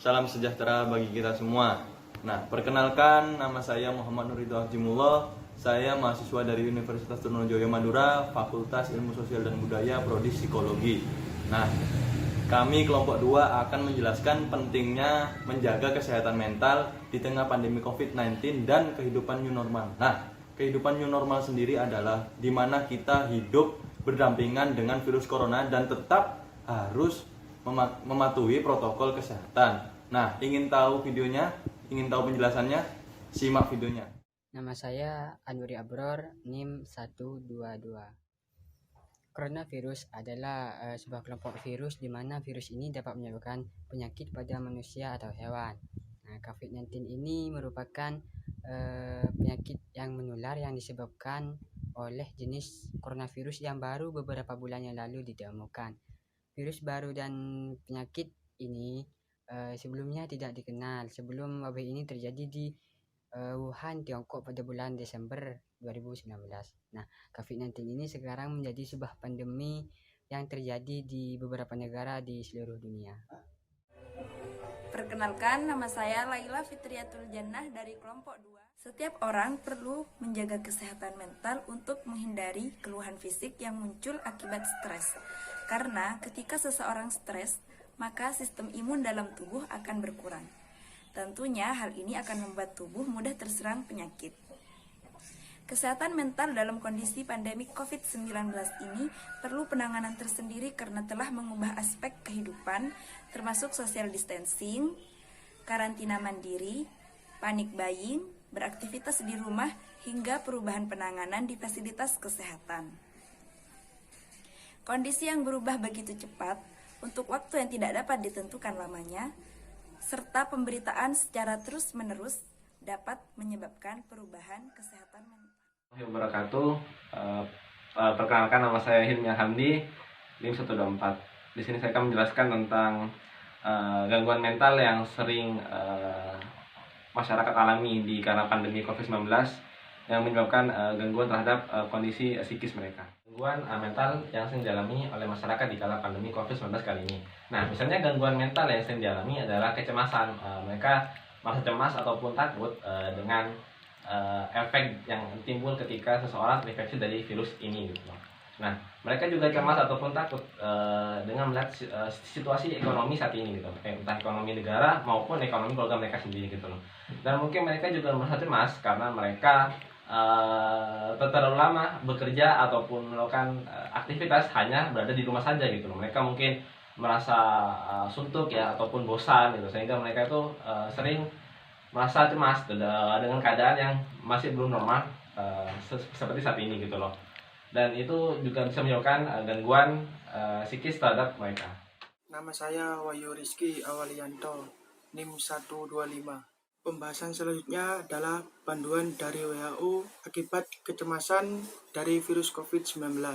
salam sejahtera bagi kita semua. Nah, perkenalkan, nama saya Muhammad Nurito Hajimullah. Saya mahasiswa dari Universitas Trunojoyo Madura, Fakultas Ilmu Sosial dan Budaya, Prodi Psikologi. Nah, kami kelompok 2 akan menjelaskan pentingnya menjaga kesehatan mental di tengah pandemi COVID-19 dan kehidupan new normal. Nah, kehidupan new normal sendiri adalah di mana kita hidup berdampingan dengan virus corona dan tetap harus mematuhi protokol kesehatan. Nah, ingin tahu videonya? Ingin tahu penjelasannya? Simak videonya. Nama saya Anuri Abror, NIM 122. Coronavirus adalah sebuah kelompok virus di mana virus ini dapat menyebabkan penyakit pada manusia atau hewan. Nah, COVID-19 ini merupakan penyakit yang menular yang disebabkan oleh jenis coronavirus yang baru beberapa bulan yang lalu ditemukan. Virus baru dan penyakit ini sebelumnya tidak dikenal sebelum wabah ini terjadi di Wuhan, Tiongkok pada bulan Desember 2019. Nah, COVID-19 ini sekarang menjadi sebuah pandemi yang terjadi di beberapa negara di seluruh dunia. Perkenalkan, nama saya Laila Fitriatul Jannah dari kelompok 2. Setiap orang perlu menjaga kesehatan mental untuk menghindari keluhan fisik yang muncul akibat stres. Karena ketika seseorang stres, maka sistem imun dalam tubuh akan berkurang. Tentunya hal ini akan membuat tubuh mudah terserang penyakit. Kesehatan mental dalam kondisi pandemi COVID-19 ini perlu penanganan tersendiri karena telah mengubah aspek kehidupan, termasuk social distancing, karantina mandiri, panic buying, beraktivitas di rumah, hingga perubahan penanganan di fasilitas kesehatan. Kondisi yang berubah begitu cepat, untuk waktu yang tidak dapat ditentukan lamanya, serta pemberitaan secara terus-menerus dapat menyebabkan perubahan kesehatan mental. Wabarakatuh. Perkenalkan, nama saya Hilmi Hamdi, NIM 124. Di sini saya akan menjelaskan tentang gangguan mental yang sering masyarakat alami karena pandemi COVID-19 yang menyebabkan gangguan terhadap kondisi psikis mereka. Gangguan mental yang sering dialami oleh masyarakat di kala pandemi COVID-19 kali ini. Nah, misalnya gangguan mental yang sering dialami adalah kecemasan. Mereka merasa cemas ataupun takut dengan efek yang timbul ketika seseorang terinfeksi dari virus ini gitu. Nah, mereka juga cemas ataupun takut dengan melihat situasi ekonomi saat ini gitu, entah ekonomi negara maupun ekonomi keluarga mereka sendiri gitu loh. Dan mungkin mereka juga merasa cemas karena mereka terlalu lama bekerja ataupun melakukan aktivitas hanya berada di rumah saja gitu loh. Mereka mungkin merasa suntuk ya ataupun bosan gitu, sehingga mereka itu sering merasa cemas dengan keadaan yang masih belum normal seperti saat ini gitu loh. Dan itu juga bisa menyebabkan gangguan psikis terhadap mereka. Nama saya Wahyu Rizky Awalianto, NIM 125. Pembahasan selanjutnya adalah panduan dari WHO akibat kecemasan dari virus COVID-19.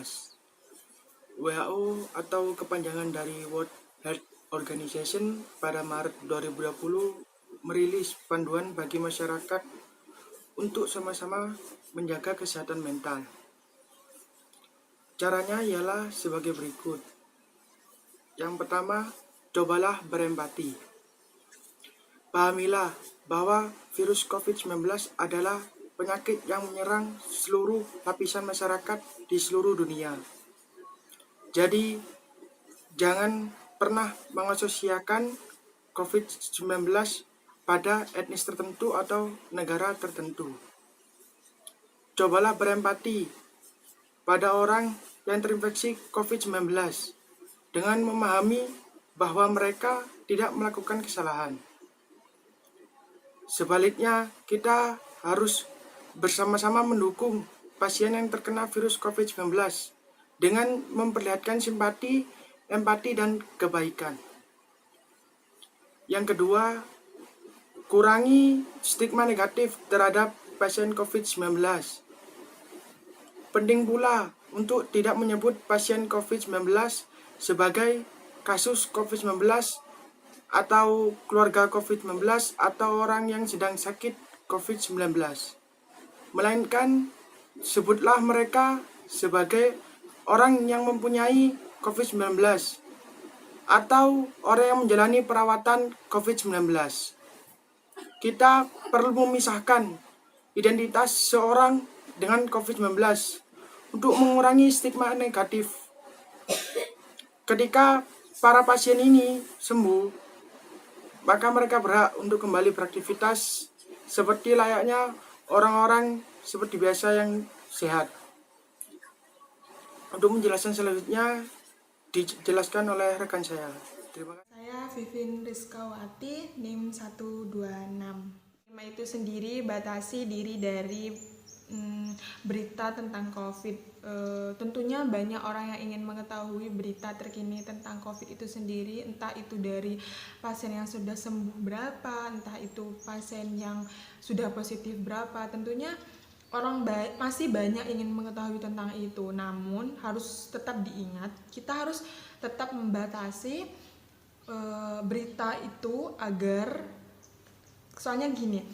WHO atau kepanjangan dari World Health Organization pada Maret 2020 merilis panduan bagi masyarakat untuk sama-sama menjaga kesehatan mental. Caranya ialah sebagai berikut. Yang pertama, cobalah berempati. Pahamilah bahwa virus COVID-19 adalah penyakit yang menyerang seluruh lapisan masyarakat di seluruh dunia. Jadi, jangan pernah mengasosiasikan COVID-19 pada etnis tertentu atau negara tertentu. Cobalah berempati pada orang yang terinfeksi COVID-19 dengan memahami bahwa mereka tidak melakukan kesalahan. Sebaliknya, kita harus bersama-sama mendukung pasien yang terkena virus COVID-19 dengan memperlihatkan simpati, empati, dan kebaikan. Yang kedua, kurangi stigma negatif terhadap pasien COVID-19. Penting pula untuk tidak menyebut pasien COVID-19 sebagai kasus COVID-19 atau keluarga COVID-19 atau orang yang sedang sakit COVID-19. Melainkan sebutlah mereka sebagai orang yang mempunyai COVID-19 atau orang yang menjalani perawatan COVID-19. Kita perlu memisahkan identitas seorang dengan COVID-19 untuk mengurangi stigma negatif. Ketika para pasien ini sembuh, maka mereka berhak untuk kembali beraktivitas seperti layaknya orang-orang seperti biasa yang sehat. Untuk menjelaskan selanjutnya dijelaskan oleh rekan saya. Terima kasih. Saya Vivin Rizkawati, NIM 126. Tema itu sendiri batasi diri dari berita tentang COVID. Tentunya banyak orang yang ingin mengetahui berita terkini tentang COVID itu sendiri, entah itu dari pasien yang sudah sembuh berapa, entah itu pasien yang sudah positif berapa. Tentunya orang masih banyak ingin mengetahui tentang itu, namun harus tetap diingat, kita harus tetap membatasi berita itu agar, soalnya gini,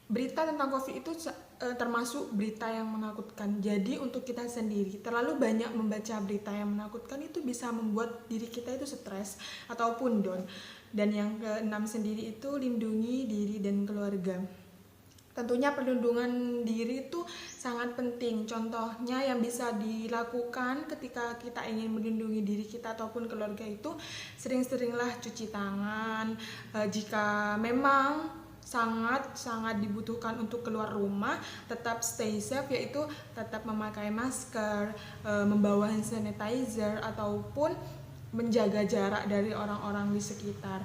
berita tentang COVID itu termasuk berita yang menakutkan. Jadi untuk kita sendiri, terlalu banyak membaca berita yang menakutkan itu bisa membuat diri kita itu stres ataupun down. Dan yang keenam sendiri itu lindungi diri dan keluarga. Tentunya perlindungan diri itu sangat penting. Contohnya yang bisa dilakukan ketika kita ingin melindungi diri kita ataupun keluarga itu sering-seringlah cuci tangan. Jika memang sangat dibutuhkan untuk keluar rumah, tetap stay safe, yaitu tetap memakai masker, membawa hand sanitizer ataupun menjaga jarak dari orang-orang di sekitar.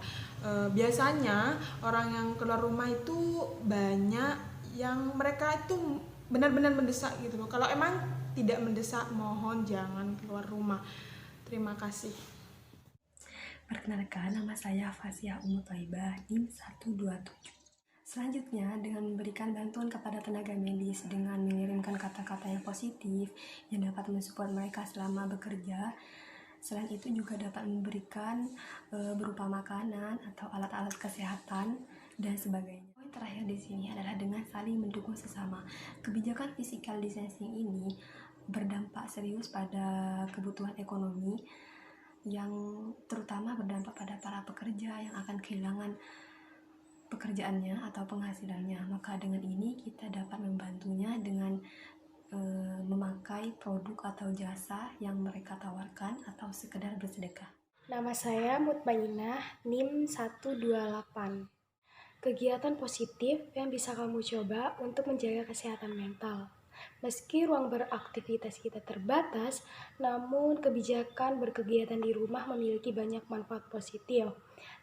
Biasanya orang yang keluar rumah itu banyak yang mereka itu benar-benar mendesak gitu loh. Kalau emang tidak mendesak, mohon jangan keluar rumah. Terima kasih. Perkenalkan, nama saya Fasya Umutaibah, NIM 127. Selanjutnya, dengan memberikan bantuan kepada tenaga medis dengan mengirimkan kata-kata yang positif yang dapat mensupport mereka selama bekerja. Selain itu juga dapat memberikan berupa makanan atau alat-alat kesehatan dan sebagainya. Poin terakhir di sini adalah dengan saling mendukung sesama. Kebijakan physical distancing ini berdampak serius pada kebutuhan ekonomi yang terutama berdampak pada para pekerja yang akan kehilangan pekerjaannya atau penghasilannya. Maka dengan ini kita dapat membantunya dengan memakai produk atau jasa yang mereka tawarkan atau sekedar bersedekah. Nama saya Mutmainah, NIM 128. Kegiatan positif yang bisa kamu coba untuk menjaga kesehatan mental. Meski ruang beraktivitas kita terbatas, namun kebijakan berkegiatan di rumah memiliki banyak manfaat positif.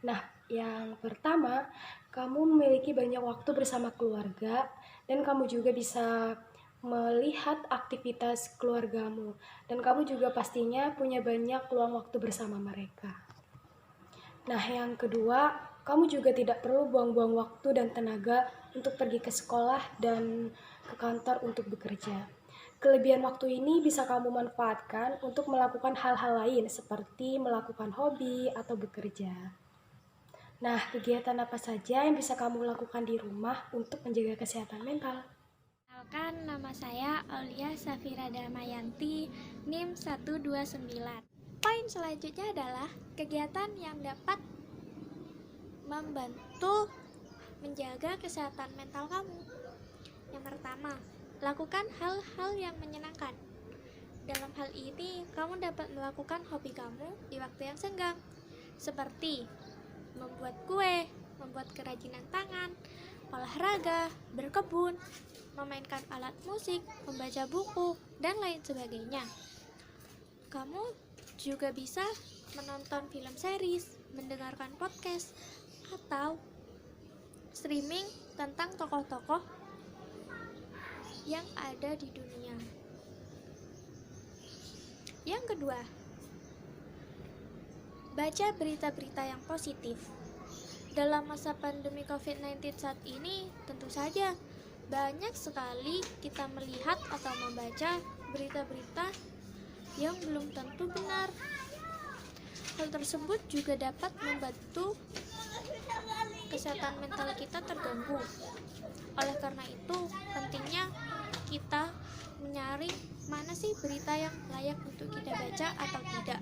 Nah, yang pertama, kamu memiliki banyak waktu bersama keluarga dan kamu juga bisa melihat aktivitas keluargamu, dan kamu juga pastinya punya banyak luang waktu bersama mereka. Nah, yang kedua, kamu juga tidak perlu buang-buang waktu dan tenaga untuk pergi ke sekolah dan ke kantor untuk bekerja. Kelebihan waktu ini bisa kamu manfaatkan untuk melakukan hal-hal lain seperti melakukan hobi atau bekerja. Nah, kegiatan apa saja yang bisa kamu lakukan di rumah untuk menjaga kesehatan mental? Perkenalkan, nama saya Aulia Safira Damayanti, NIM 129. Poin selanjutnya adalah kegiatan yang dapat membantu menjaga kesehatan mental kamu. Yang pertama, lakukan hal-hal yang menyenangkan. Dalam hal ini, kamu dapat melakukan hobi kamu di waktu yang senggang, seperti membuat kue, membuat kerajinan tangan, olahraga, berkebun, memainkan alat musik, membaca buku, dan lain sebagainya. Kamu juga bisa menonton film series, mendengarkan podcast, atau streaming tentang tokoh-tokoh yang ada di dunia. Yang kedua, baca berita-berita yang positif. Dalam masa pandemi COVID-19 saat ini, tentu saja banyak sekali kita melihat atau membaca berita-berita yang belum tentu benar. Hal tersebut juga dapat membantu kesehatan mental kita terganggu. Oleh karena itu, pentingnya kita menyaring mana sih berita yang layak untuk kita baca atau tidak.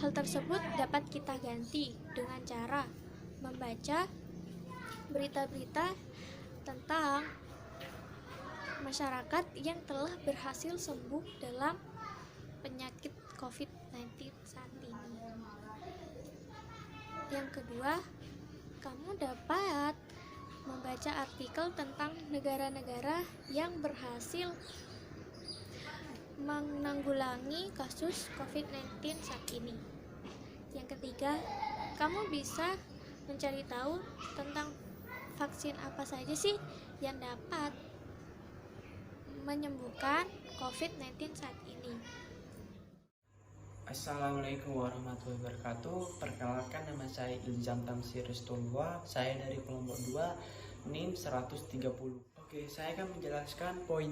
Hal tersebut dapat kita ganti dengan cara membaca berita-berita tentang masyarakat yang telah berhasil sembuh dalam penyakit COVID-19 saat ini. Yang kedua, kamu dapat membaca artikel tentang negara-negara yang berhasil menanggulangi kasus COVID-19 saat ini. Yang ketiga, kamu bisa mencari tahu tentang vaksin apa saja sih yang dapat menyembuhkan COVID-19 saat ini. Assalamualaikum warahmatullahi wabarakatuh. Perkenalkan, nama saya Ilzam Tamsir Ristulwa. Saya dari kelompok 2 NIM 130. Oke, saya akan menjelaskan poin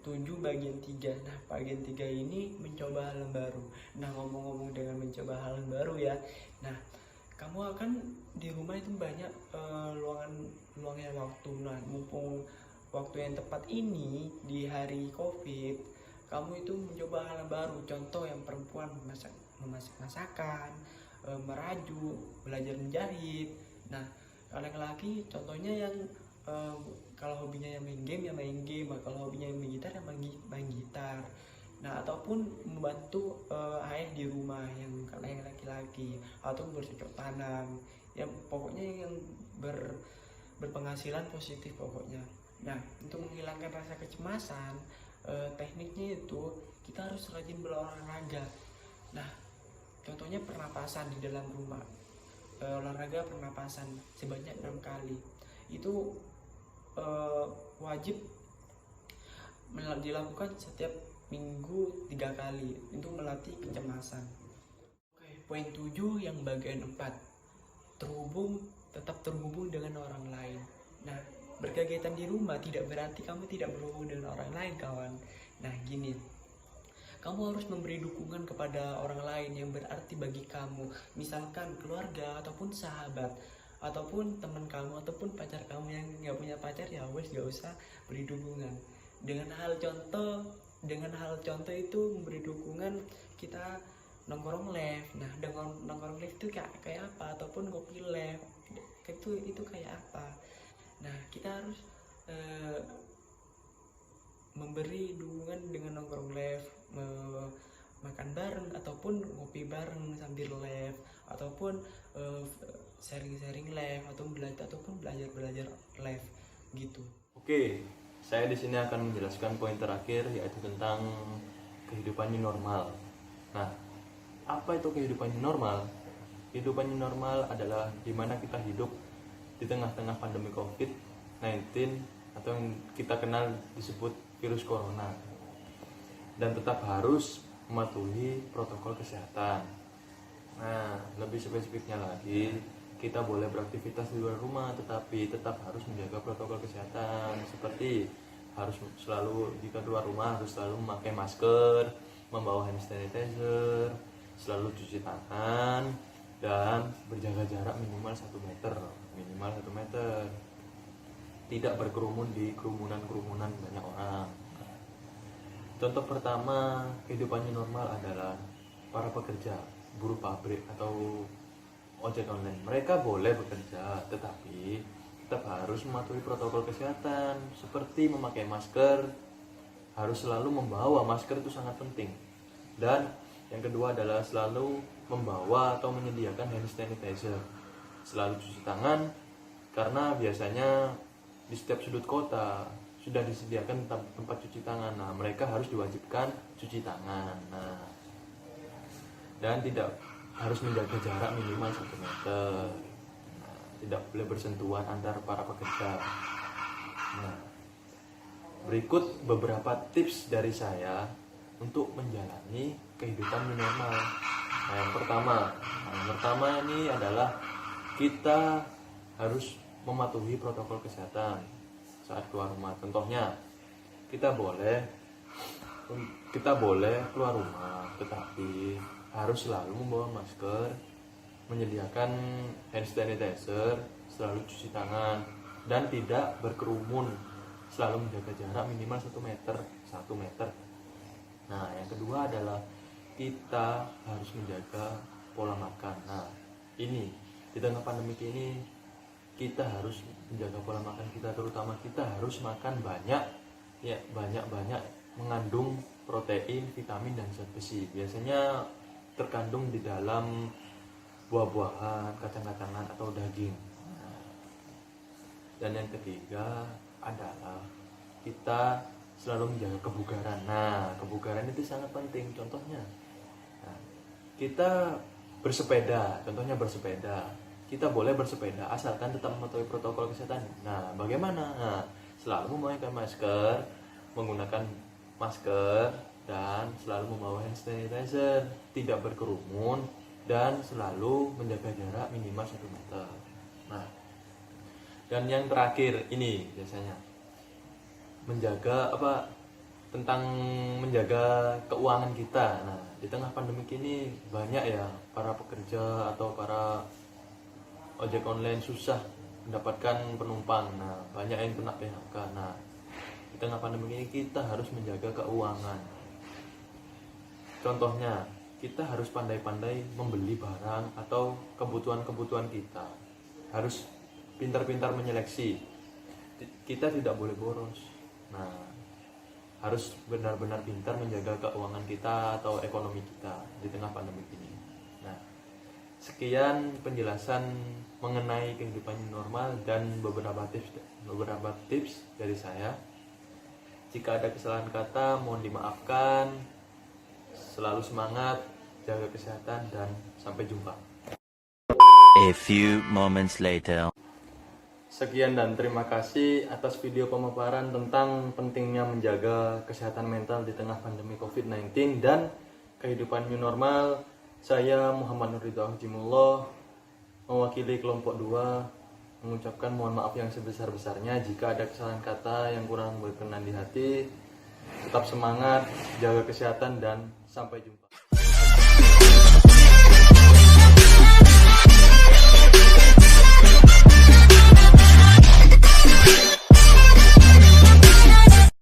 7 bagian 3. Nah, bagian 3 ini mencoba hal yang baru. Nah, ngomong-ngomong dengan mencoba hal yang baru ya. Nah, kamu akan di rumah itu banyak luangnya waktu. Nah, mumpung waktu yang tepat ini di hari COVID, kamu itu mencoba hal yang baru. Contoh yang perempuan memasak masakan, merajut, belajar menjahit. Nah, kalau yang laki contohnya yang kalau hobinya yang main game, kalau hobinya yang main gitar, ya main gitar. Nah, ataupun membantu ayah di rumah yang laki-laki, atau bercocok tanam. Ya, pokoknya yang berpenghasilan positif pokoknya. Nah, untuk menghilangkan rasa kecemasan, tekniknya itu kita harus rajin berolahraga. Nah, contohnya pernapasan di dalam rumah. Olahraga pernapasan sebanyak 6 kali. Itu wajib dilakukan setiap minggu 3 kali untuk melatih kecemasan. Oke, poin 7 yang bagian 4. Tetap terhubung dengan orang lain. Nah, berkegiatan di rumah tidak berarti kamu tidak berhubung dengan orang lain, kawan. Nah, gini, kamu harus memberi dukungan kepada orang lain yang berarti bagi kamu, misalkan keluarga ataupun sahabat, ataupun teman kamu, ataupun pacar kamu yang nggak punya pacar, ya wes gak usah beri dukungan. Dengan hal contoh itu memberi dukungan, kita nongkrong live. Nah, dengan nongkrong live itu kayak apa, ataupun ngopi live itu kayak apa. Nah, kita harus memberi dukungan dengan nongkrong live, makan bareng ataupun ngopi bareng sambil live, ataupun sharing live, ataupun belajar live gitu. Oke, saya di sini akan menjelaskan poin terakhir, yaitu tentang kehidupan new normal. Nah, apa itu kehidupan new normal? Kehidupan new normal adalah dimana kita hidup di tengah-tengah pandemi COVID-19 atau yang kita kenal disebut virus corona, dan tetap harus mematuhi protokol kesehatan. Nah, lebih spesifiknya lagi, kita boleh beraktivitas di luar rumah, tetapi tetap harus menjaga protokol kesehatan, seperti harus selalu, jika keluar rumah harus selalu memakai masker, membawa hand sanitizer, selalu cuci tangan, dan berjaga jarak minimal 1 meter. Tidak berkerumun di kerumunan banyak orang. Contoh pertama kehidupan new normal adalah para pekerja, buruh pabrik atau ojek online. Mereka boleh bekerja, tetapi tetap harus mematuhi protokol kesehatan, seperti memakai masker. Harus selalu membawa masker, itu sangat penting. Dan yang kedua adalah selalu membawa atau menyediakan hand sanitizer. Selalu cuci tangan, karena biasanya di setiap sudut kota sudah disediakan tempat cuci tangan. Nah, mereka harus diwajibkan cuci tangan. Nah, dan tidak harus menjaga jarak minimal 1 meter. Nah, tidak boleh bersentuhan antar para pekerja. Nah, berikut beberapa tips dari saya untuk menjalani kehidupan new normal. Nah, yang pertama ini adalah kita harus mematuhi protokol kesehatan saat keluar rumah. Contohnya, kita boleh keluar rumah, tetapi harus selalu membawa masker, menyediakan hand sanitizer, selalu cuci tangan, dan tidak berkerumun, selalu menjaga jarak minimal 1 meter. Nah, yang kedua adalah kita harus menjaga pola makan. Nah, ini di tengah pandemi ini kita harus menjaga pola makan kita, terutama kita harus makan banyak, ya banyak mengandung protein, vitamin dan zat besi. Biasanya terkandung di dalam buah-buahan, kacang-kacangan atau daging. Dan yang ketiga adalah kita selalu menjaga kebugaran. Nah, kebugaran itu sangat penting. Contohnya, kita bersepeda. Contohnya bersepeda. Kita boleh bersepeda asalkan tetap mematuhi protokol kesehatan. Nah, bagaimana? Nah, selalu memakai masker, menggunakan masker, dan selalu membawa hand sanitizer, tidak berkerumun, dan selalu menjaga jarak minimal 1 meter. Nah, dan yang terakhir ini biasanya menjaga tentang menjaga keuangan kita. Nah, di tengah pandemi ini banyak ya para pekerja atau para ojek online susah mendapatkan penumpang. Nah, banyak yang kena PHK. Nah, di tengah pandemi ini kita harus menjaga keuangan. Contohnya, kita harus pandai-pandai membeli barang atau kebutuhan-kebutuhan kita. Harus pintar-pintar menyeleksi. Kita tidak boleh boros. Nah, harus benar-benar pintar menjaga keuangan kita atau ekonomi kita di tengah pandemi ini. Nah, sekian penjelasan mengenai kehidupan normal dan beberapa tips dari saya. Jika ada kesalahan kata, mohon dimaafkan. Selalu semangat, jaga kesehatan, dan sampai jumpa. A few moments later. Sekian dan terima kasih atas video pemaparan tentang pentingnya menjaga kesehatan mental di tengah pandemi COVID-19 dan kehidupan new normal. Saya Muhammad Nurridho Ahjimullah, mewakili kelompok 2, mengucapkan mohon maaf yang sebesar-besarnya jika ada kesalahan kata yang kurang berkenan di hati. Tetap semangat, jaga kesehatan, dan sampai jumpa.